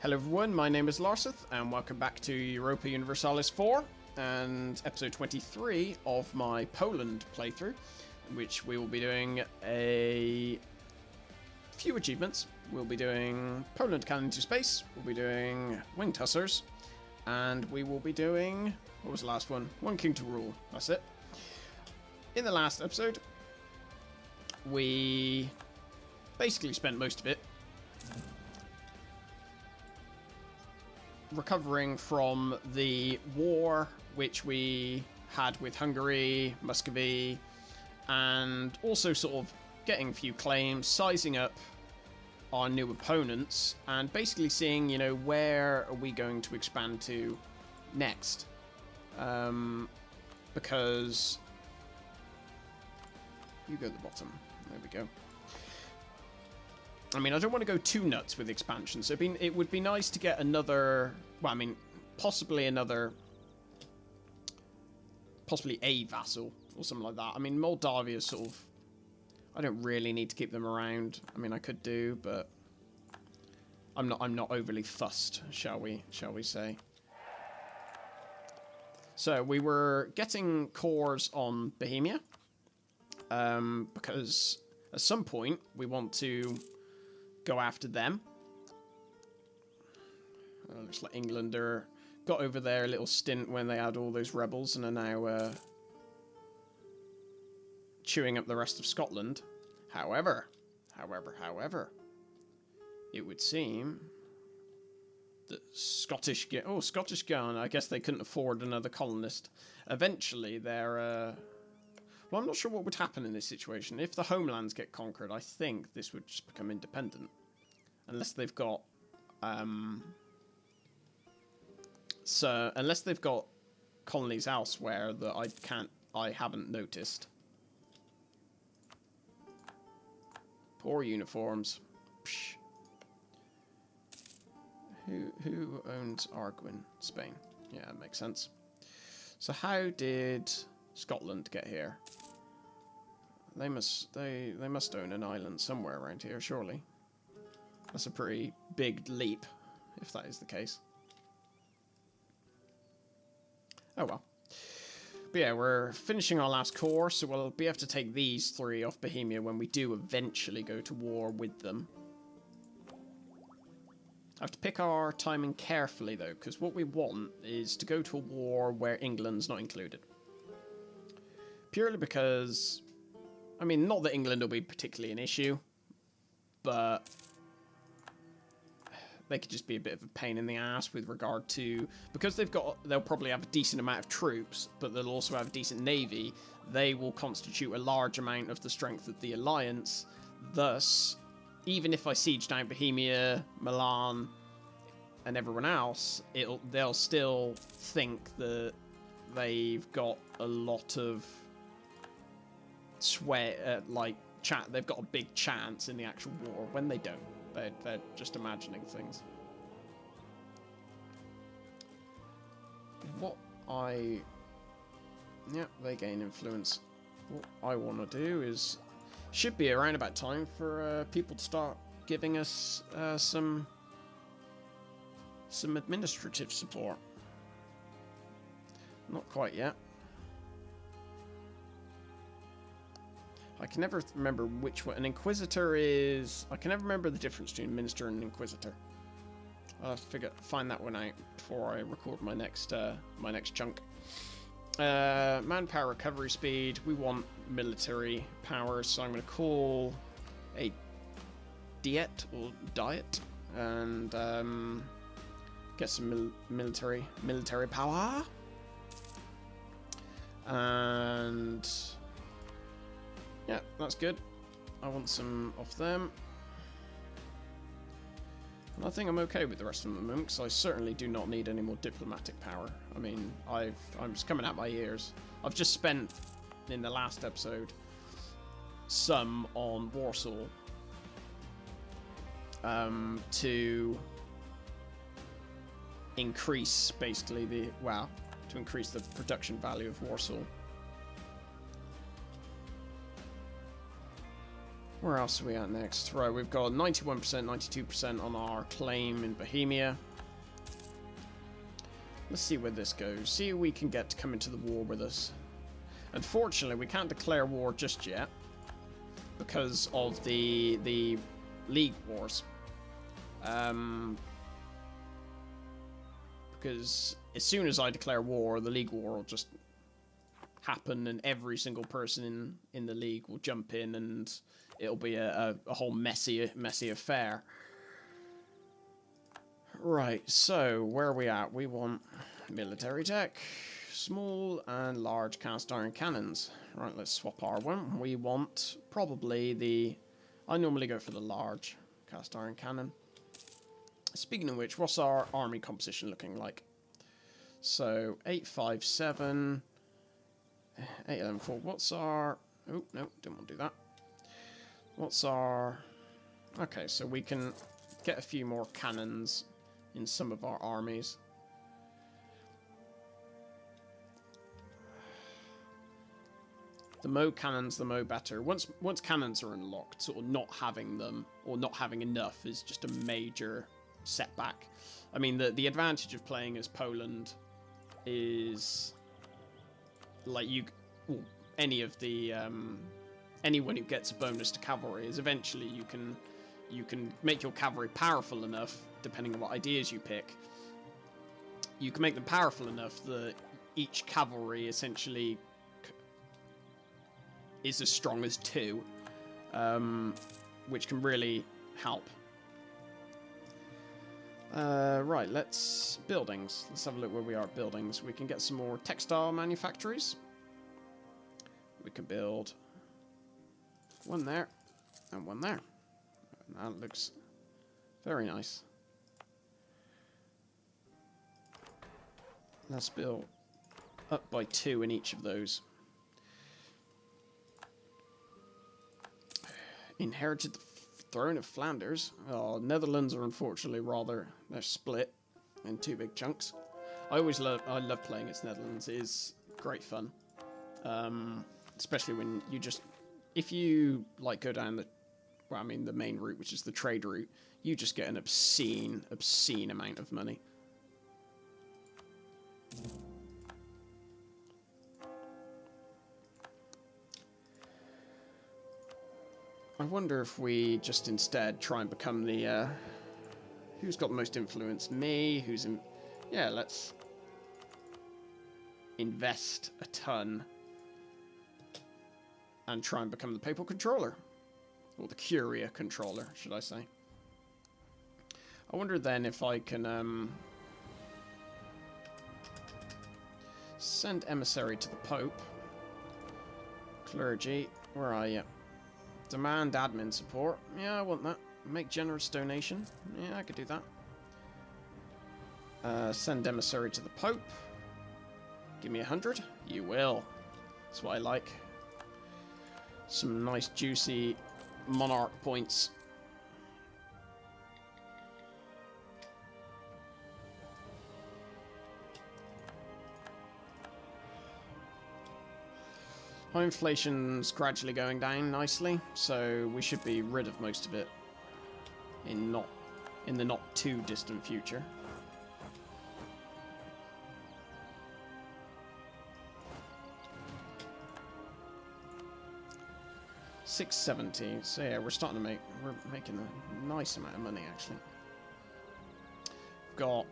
Hello everyone, my name is Larseth, and welcome back to Europa Universalis IV, and episode 23 of my Poland playthrough, in which we will be doing a few achievements. We'll be doing Poland Cannon into Space, we'll be doing Winged Hussars, and we will be doing... what was the last one? One King to Rule, that's it. In the last episode, we basically spent most of it recovering from the war which we had with Hungary, Muscovy, and also sort of getting a few claims, sizing up our new opponents, and basically seeing, you know, where are we going to expand to next. Because you go to the bottom. There we go. I mean, I don't want to go too nuts with expansion, so it would be nice to get another... well, I mean, possibly a vassal or something like that. I mean, Moldavia is sort of... I don't really need to keep them around. I mean, I could do, but I'm not overly fussed, shall we say. So, we were getting cores on Bohemia, because at some point we want to go after them. Looks like England got over their little stint when they had all those rebels and are now chewing up the rest of Scotland. However, it would seem that Scottish Guard, I guess they couldn't afford another colonist. Eventually, they're... well, I'm not sure what would happen in this situation. If the homelands get conquered, I think this would just become independent. Unless they've got... unless they've got colonies elsewhere that I haven't noticed. Poor uniforms. Psh. Who owns Arguin? Spain. Yeah, that makes sense. So how did Scotland get here? They must own an island somewhere around here, surely. That's a pretty big leap, if that is the case. Oh well. But yeah, we're finishing our last core, so we'll be able to take these three off Bohemia when we do eventually go to war with them. I have to pick our timing carefully, though, because what we want is to go to a war where England's not included. Purely because... I mean, not that England will be particularly an issue, but they could just be a bit of a pain in the ass with regard to... because they'll probably have a decent amount of troops, but they'll also have a decent navy. They will constitute a large amount of the strength of the alliance. Thus, even if I siege down Bohemia, Milan, and everyone else, they'll still think that they've got a lot of sway, they've got a big chance in the actual war, when they don't. They're just imagining things. Yeah, they gain influence. What I want to do is... should be around about time for people to start giving us some administrative support. Not quite yet. I can never remember which one. An Inquisitor is... I can never remember the difference between Minister and Inquisitor. I'll have to find that one out before I record my next chunk. Manpower recovery speed. We want military power, so I'm going to call a diet and get some military power. And yeah, that's good. I want some off them. And I think I'm okay with the rest of them at the moment, because I certainly do not need any more diplomatic power. I mean, I'm just coming out my ears. I've just spent, in the last episode, some on Warsaw to increase, basically, to increase the production value of Warsaw. Where else are we at next? Right, we've got 91%, 92% on our claim in Bohemia. Let's see where this goes. See who we can get to come into the war with us. Unfortunately, we can't declare war just yet because of the League Wars. Because as soon as I declare war, the League War will just happen, and every single person in the League will jump in, and it'll be a whole messy affair. Right, so where are we at? We want military tech, small and large cast iron cannons. Right, let's swap our one. We want probably the... I normally go for the large cast iron cannon. Speaking of which, what's our army composition looking like? So, 857, 814. What's our... Oh, no, didn't want to do that. What's our... Okay, so we can get a few more cannons in some of our armies. The more cannons, the more better. Once cannons are unlocked, sort of not having them, or not having enough, is just a major setback. I mean, the advantage of playing as Poland is, like, any of the, anyone who gets a bonus to cavalry is eventually you can make your cavalry powerful enough, depending on what ideas you pick. You can make them powerful enough that each cavalry essentially is as strong as 2, which can really help. Right, buildings. Let's have a look where we are at buildings. We can get some more textile manufactories. We can build one there and one there. And that looks very nice. Let's build up by 2 in each of those. Inherited the throne of Flanders. Oh, Netherlands are unfortunately they're split in 2 big chunks. I love playing as Netherlands. It is great fun. Especially when you if you like go down the main route, which is the trade route, you just get an obscene amount of money. I wonder if we just instead try and become the, who's got the most influence? Me, yeah, let's invest a ton and try and become the papal controller. Or the Curia controller, should I say. I wonder then if I can, send emissary to the Pope. Clergy, where are you? Demand admin support. Yeah, I want that. Make generous donation. Yeah, I could do that. Send emissary to the Pope. Give me 100. You will. That's what I like. Some nice juicy monarch points. High inflation's gradually going down nicely, so we should be rid of most of it in the not too distant future. $670. So yeah, we're making a nice amount of money actually. We've got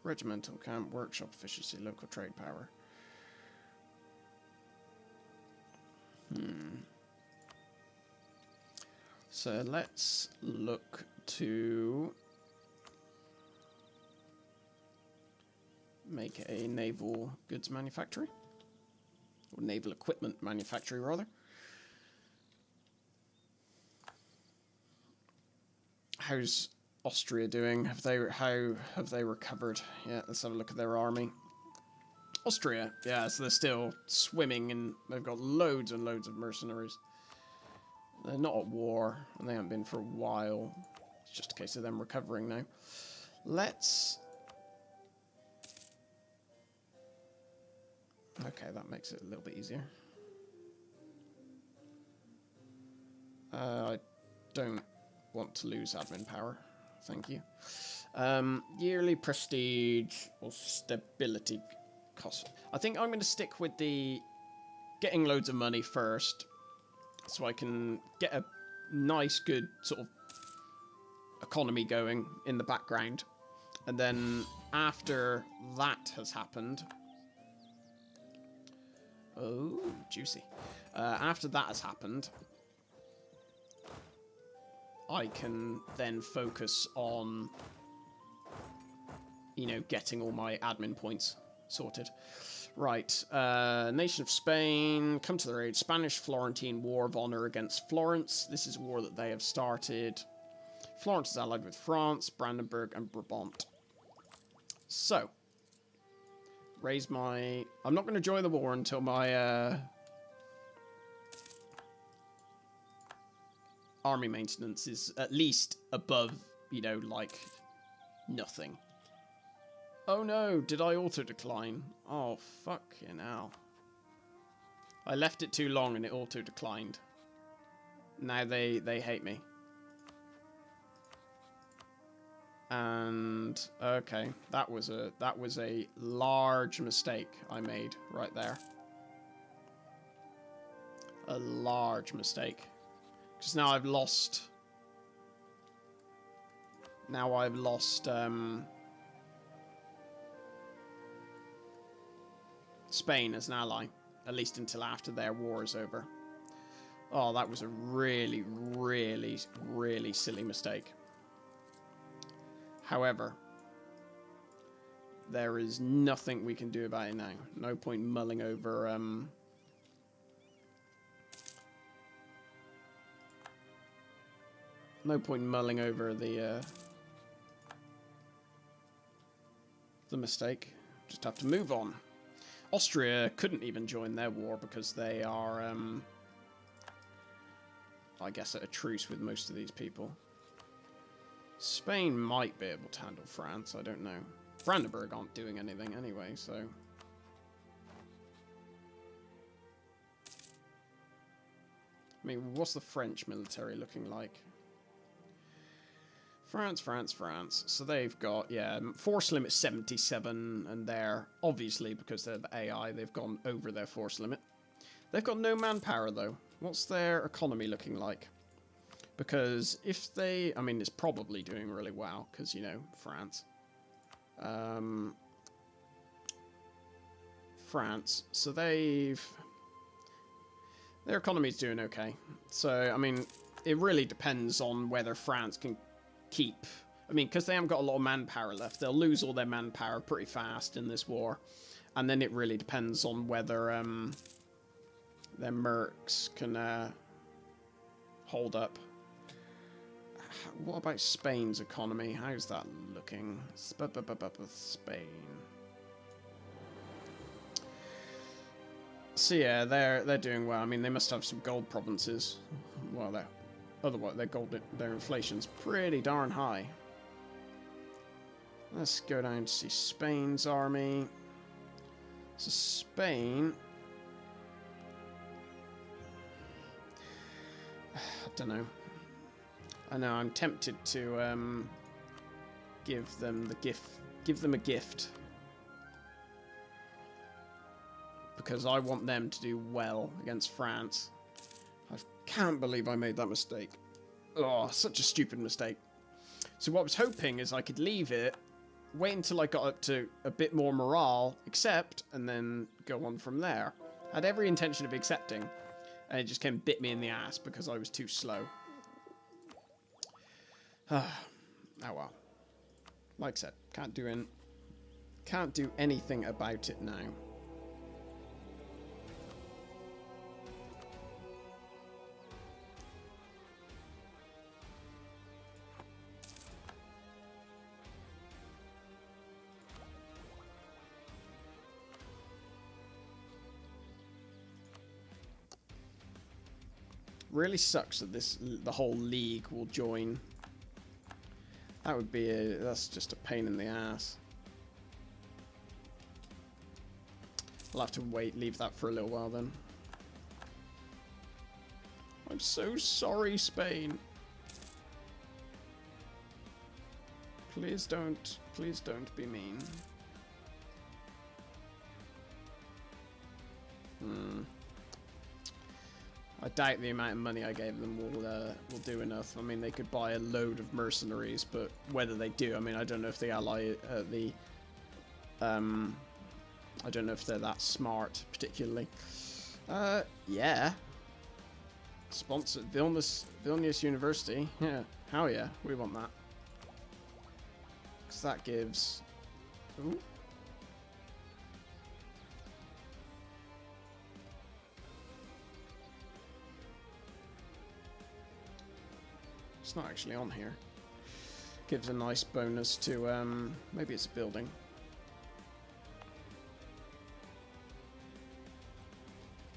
regimental camp, workshop efficiency, local trade power. So let's look to make a naval goods manufactory. Or naval equipment manufactory, rather. How's Austria doing? How have they recovered? Yeah, let's have a look at their army. Austria, yeah, so they're still swimming and they've got loads and loads of mercenaries. They're not at war, and they haven't been for a while. It's just a case of them recovering now. Let's Okay, that makes it a little bit easier. I don't want to lose admin power. Thank you. Yearly prestige or stability cost. I think I'm going to stick with the getting loads of money first, so I can get a nice, good sort of economy going in the background. And then after that has happened... Oh, juicy. After that has happened, I can then focus on, you know, getting all my admin points sorted. Right, Nation of Spain, come to their aid. Spanish-Florentine War of Honor against Florence. This is a war that they have started. Florence is allied with France, Brandenburg, and Brabant. So, raise my... I'm not going to join the war until my army maintenance is at least above, you know, like, nothing. Oh no, did I auto-decline? Oh, fucking hell. I left it too long and it auto-declined. Now they hate me. And okay, that was a large mistake I made right there. A large mistake. Because now I've lost... Now I've lost Spain as an ally, at least until after their war is over. Oh, that was a really, really, really silly mistake. However, there is nothing we can do about it now. No point mulling over no point mulling over the mistake. Just have to move on. Austria couldn't even join their war because they are, I guess, at a truce with most of these people. Spain might be able to handle France, I don't know. Brandenburg aren't doing anything anyway, so... I mean, what's the French military looking like? France, France, France. So they've got, yeah, force limit 77, and they're, obviously, because they're the AI, they've gone over their force limit. They've got no manpower, though. What's their economy looking like? Because if they... I mean, it's probably doing really well, because, you know, France. France. So they've... Their economy's doing okay. So, I mean, it really depends on whether France can keep... I mean, because they haven't got a lot of manpower left. They'll lose all their manpower pretty fast in this war. And then it really depends on whether their mercs can hold up. What about Spain's economy? How's that looking? Spain. So yeah, they're doing well. I mean, they must have some gold provinces. Well, otherwise their inflation's pretty darn high. Let's go down to see Spain's army. So Spain, I don't know. I know I'm tempted to give them the gift. Give them a gift. Because I want them to do well against France. I can't believe I made that mistake. Oh, such a stupid mistake. So what I was hoping is I could leave it, wait until I got up to a bit more morale, accept, and then go on from there. I had every intention of accepting, and it just came and bit me in the ass because I was too slow. Oh well. Like I said, can't do anything about it now. Really sucks that the whole league will join. That would be that's just a pain in the ass. I'll have to leave that for a little while then. I'm so sorry, Spain. Please don't be mean. I doubt the amount of money I gave them will do enough. I mean, they could buy a load of mercenaries, but whether they do, I mean, I don't know if the I don't know if they're that smart, particularly. Yeah. Sponsored Vilnius University. Yeah, hell yeah, we want that. Because that gives... Ooh. It's not actually on here. Gives a nice bonus to, maybe it's a building.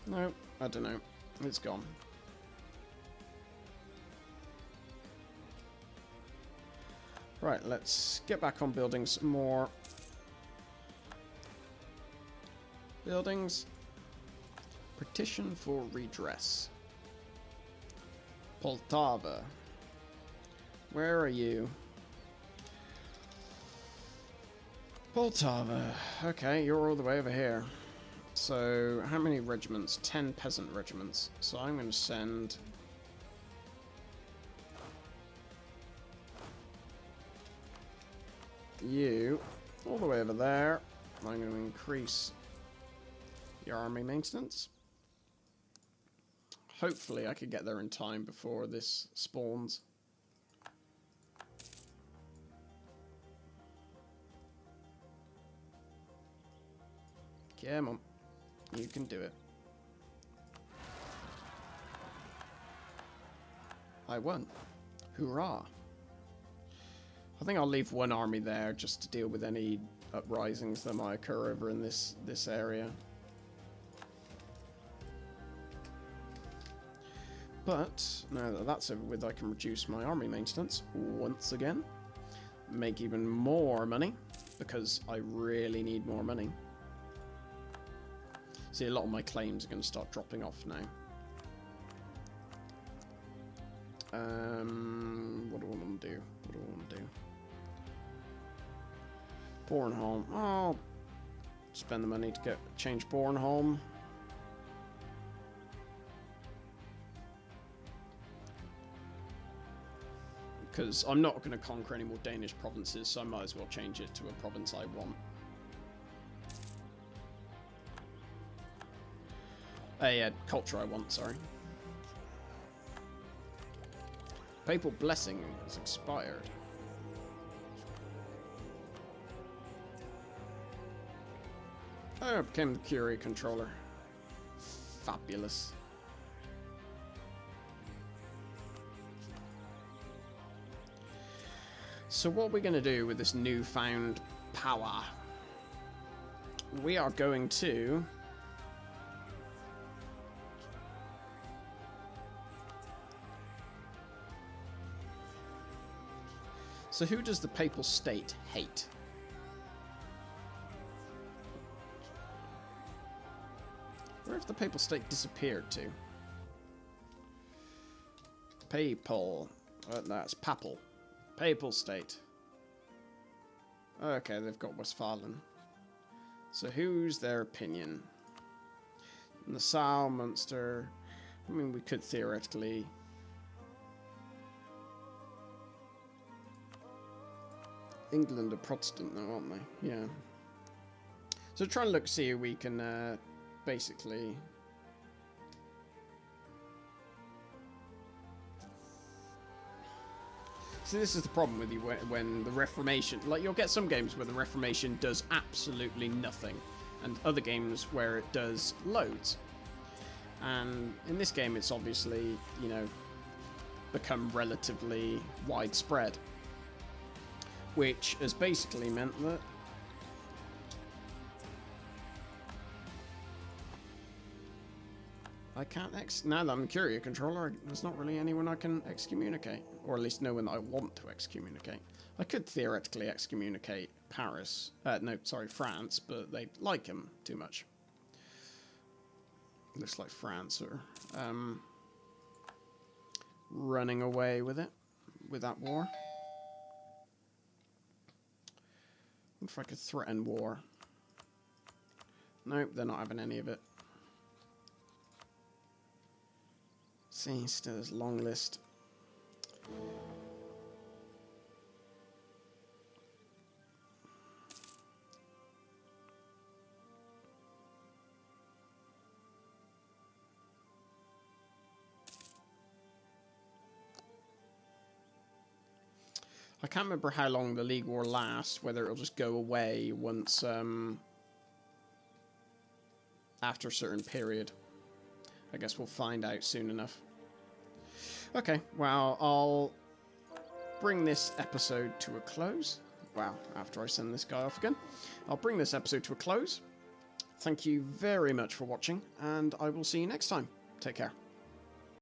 No, I don't know. It's gone. Right, let's get back on building some more buildings. Petition for redress. Poltava. Where are you? Poltava. Okay, you're all the way over here. So, how many regiments? 10 peasant regiments. So I'm going to send... you all the way over there. I'm going to increase your army maintenance. Hopefully I could get there in time before this spawns. Come on. You can do it. I won. Hoorah. I think I'll leave one army there just to deal with any uprisings that might occur over in this area. But now that that's over with, I can reduce my army maintenance once again. Make even more money, because I really need more money. See, a lot of my claims are going to start dropping off now. What do I want to do? What do I want to do? Bornholm. Oh, spend the money to change Bornholm. Because I'm not going to conquer any more Danish provinces, so I might as well change it to a province I want. A culture I want, sorry. Papal blessing has expired. Oh, I became the Curie controller. Fabulous. So what are we going to do with this newfound power? We are going to... So who does the Papal State hate? Where have the Papal State disappeared to? Papal. That's Papal. Papal State. Okay, they've got Westphalen. So who's their opinion? Nassau, Munster. I mean, we could theoretically... England are Protestant though, aren't they? Yeah. So try and look, see if we can basically... See, this is the problem with you when the Reformation... Like, you'll get some games where the Reformation does absolutely nothing, and other games where it does loads. And in this game, it's obviously, you know, become relatively widespread. Which has basically meant that... I can't now that I'm a Curia controller, there's not really anyone I can excommunicate. Or at least no one I want to excommunicate. I could theoretically excommunicate Paris. No, sorry, France, but they like him too much. Looks like France are running away with it, with that war. What if I could threaten war? Nope, they're not having any of it. See, still there's a long list. I can't remember how long the League War lasts, whether it'll just go away once, after a certain period. I guess we'll find out soon enough. Okay, well, I'll bring this episode to a close. Wow, after I send this guy off again. I'll bring this episode to a close. Thank you very much for watching, and I will see you next time. Take care.